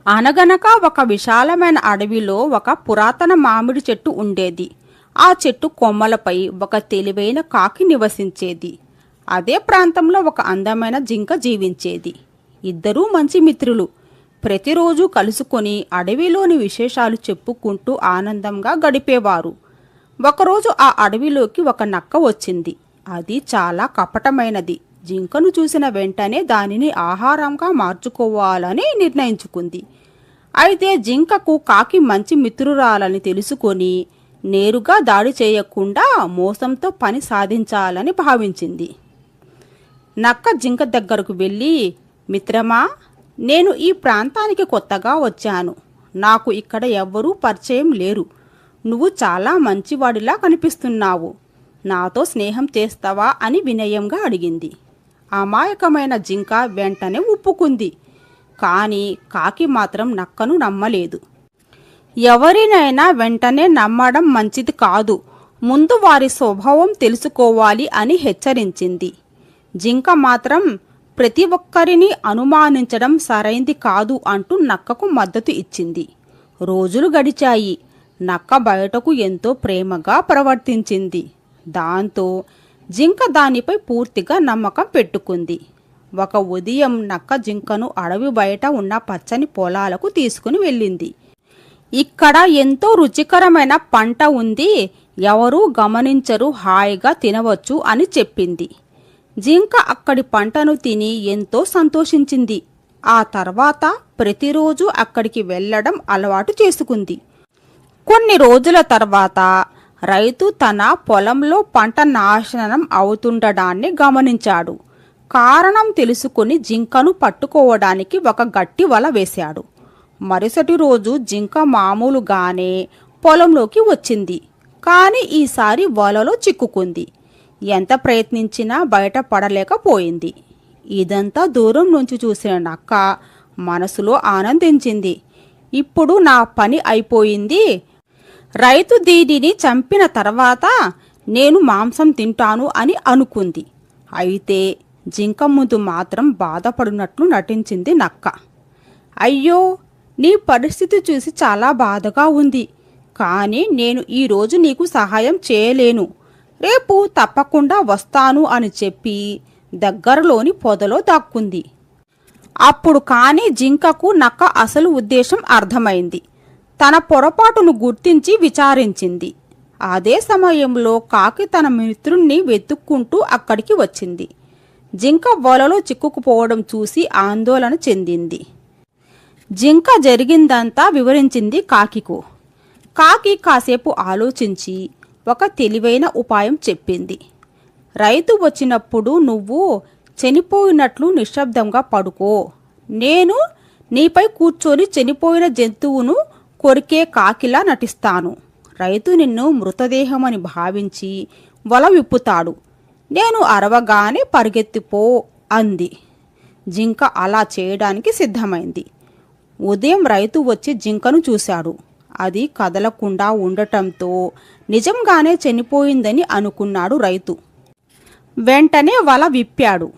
అనగనగా ఒక విశాలమైన అడవిలో ఒక పురాతన మామిడి చెట్టు ఉండేది. ఆ చెట్టు కొమ్మలపై ఒక తెలివైన కాకి నివసించేది. అదే ప్రాంతంలో ఒక అందమైన జింక జీవించేది. ఇద్దరూ మంచి మిత్రులు. ప్రతిరోజు కలుసుకొని అడవిలోని విశేషాలు చెప్పుకుంటూ ఆనందంగా గడిపేవారు. ఒకరోజు ఆ అడవిలోకి ఒక నక్క వచ్చింది. అది చాలా కపటమైనది. జింకను చూసిన వెంటనే దానిని ఆహారంగా మార్చుకోవాలని నిర్ణయించుకుంది. అయితే జింకకు కాకి మంచి మిత్రురాలని తెలుసుకొని నేరుగా దాడి చేయకుండా మోసంతో పని సాధించాలని భావించింది. నక్క జింక దగ్గరకు వెళ్ళి, మిత్రమా, నేను ఈ ప్రాంతానికి కొత్తగా వచ్చాను. నాకు ఇక్కడ ఎవ్వరూ పరిచయం లేరు. నువ్వు చాలా మంచివాడిలా కనిపిస్తున్నావు. నాతో స్నేహం చేస్తావా అని వినయంగా అడిగింది. అమాయకమైన జింక వెంటనే ఒప్పుకుంది. కానీ కాకి మాత్రం నక్కను నమ్మలేదు. ఎవరినైనా వెంటనే నమ్మడం మంచిది కాదు, ముందు వారి స్వభావం తెలుసుకోవాలి అని హెచ్చరించింది. జింక మాత్రం ప్రతి ఒక్కరిని అనుమానించడం సరైంది కాదు అంటూ నక్కకు మద్దతు ఇచ్చింది. రోజులు గడిచాయి. నక్క బయటకు ఎంతో ప్రేమగా ప్రవర్తించింది. దాంతో జింక దానిపై పూర్తిగా నమ్మకం పెట్టుకుంది. ఒక ఉదయం నక్క జింకను అడవి బయట ఉన్న పచ్చని పొలాలకు తీసుకుని వెళ్ళింది. ఇక్కడ ఎంతో రుచికరమైన పంట ఉంది, ఎవరూ గమనించరు, హాయిగా తినవచ్చు అని చెప్పింది. జింక అక్కడి పంటను తిని ఎంతో సంతోషించింది. ఆ తర్వాత ప్రతిరోజు అక్కడికి వెళ్ళడం అలవాటు చేసుకుంది. కొన్ని రోజుల తర్వాత రైతు తన పొలంలో పంట నాశనం అవుతుండడాన్ని గమనించాడు. కారణం తెలుసుకుని జింకను పట్టుకోవడానికి ఒక గట్టి వల వేశాడు. మరుసటి రోజు జింక మామూలుగానే పొలంలోకి వచ్చింది. కానీ ఈసారి వలలో చిక్కుకుంది. ఎంత ప్రయత్నించినా బయటపడలేకపోయింది. ఇదంతా దూరం నుంచి చూసిన నక్క మనసులో ఆనందించింది. ఇప్పుడు నా పని అయిపోయింది. రైతు దీనిని చంపిన తర్వాత నేను మాంసం తింటాను అని అనుకుంది. అయితే జింక ముందు మాత్రం బాధపడినట్లు నటించింది నక్క. అయ్యో, నీ పరిస్థితి చూసి చాలా బాధగా ఉంది. కానీ నేను ఈరోజు నీకు సహాయం చేయలేను. రేపు తప్పకుండా వస్తాను అని చెప్పి దగ్గరలోని పొదలో దాక్కుంది. అప్పుడు కానీ జింకకు నక్క అసలు ఉద్దేశం అర్థమైంది. తన పొరపాటును గుర్తించి విచారించింది. అదే సమయంలో కాకి తన మిత్రుణ్ణి వెతుక్కుంటూ అక్కడికి వచ్చింది. జింక వలలో చిక్కుకుపోవడం చూసి ఆందోళన చెందింది. జింక జరిగిందంతా వివరించింది కాకికు. కాకి కాసేపు ఆలోచించి ఒక తెలివైన ఉపాయం చెప్పింది. రైతు వచ్చినప్పుడు నువ్వు చనిపోయినట్లు నిశ్శబ్దంగా పడుకో. నేను నీపై కూర్చొని చనిపోయిన జంతువును కొరికే కాకిలా నటిస్తాను. రైతు నిన్ను మృతదేహమని భావించి వల విప్పుతాడు. నేను అరవగానే పరిగెత్తిపో అంది. జింక అలా చేయడానికి సిద్ధమైంది. ఉదయం రైతు వచ్చి జింకను చూశాడు. అది కదలకుండా ఉండటంతో నిజంగానే చనిపోయిందని అనుకున్నాడు రైతు. వెంటనే వల విప్పాడు.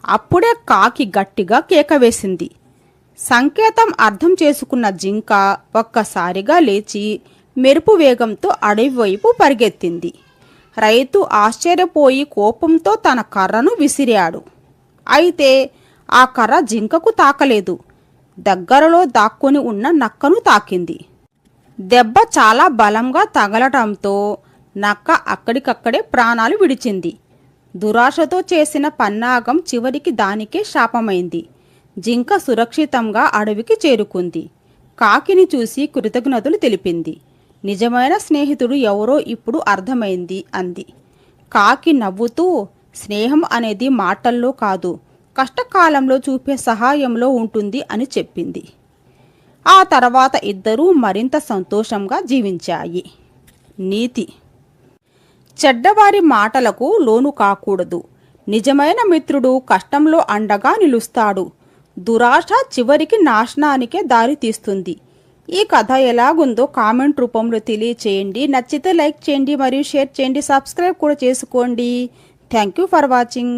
అప్పుడే కాకి గట్టిగా కేక వేసింది. సంకేతం అర్థం చేసుకున్న జింక ఒక్కసారిగా లేచి మెరుపు వేగంతో అడవి వైపు పరిగెత్తింది. రైతు ఆశ్చర్యపోయి కోపంతో తన కర్రను విసిరాడు. అయితే ఆ కర్ర జింకకు తాకలేదు. దగ్గరలో దాక్కుని ఉన్న నక్కను తాకింది. దెబ్బ చాలా బలంగా తగలటంతో నక్క అక్కడికక్కడే ప్రాణాలు విడిచింది. దురాశతో చేసిన పన్నాగం చివరికి దానికే శాపమైంది. జింక సురక్షితంగా అడవికి చేరుకుంది. కాకిని చూసి కృతజ్ఞతలు తెలిపింది. నిజమైన స్నేహితుడు ఎవరో ఇప్పుడు అర్థమైంది అంది. కాకి నవ్వుతూ, స్నేహం అనేది మాటల్లో కాదు, కష్టకాలంలో చూపే సహాయంలో ఉంటుంది అని చెప్పింది. ఆ తర్వాత ఇద్దరూ మరింత సంతోషంగా జీవించాయి. నీతి: చెడ్డవారి మాటలకు లోను కాకూడదు. నిజమైన మిత్రుడు కష్టంలో అండగా నిలుస్తాడు. దురాశ చివరికి నాశనానికే దారి తీస్తుంది. ఈ కథ ఎలాగుందో కామెంట్ రూపంలో తెలియచేయండి. నచ్చితే లైక్ చేయండి మరియు షేర్ చేయండి. సబ్స్క్రైబ్ కూడా చేసుకోండి. Thank you for watching.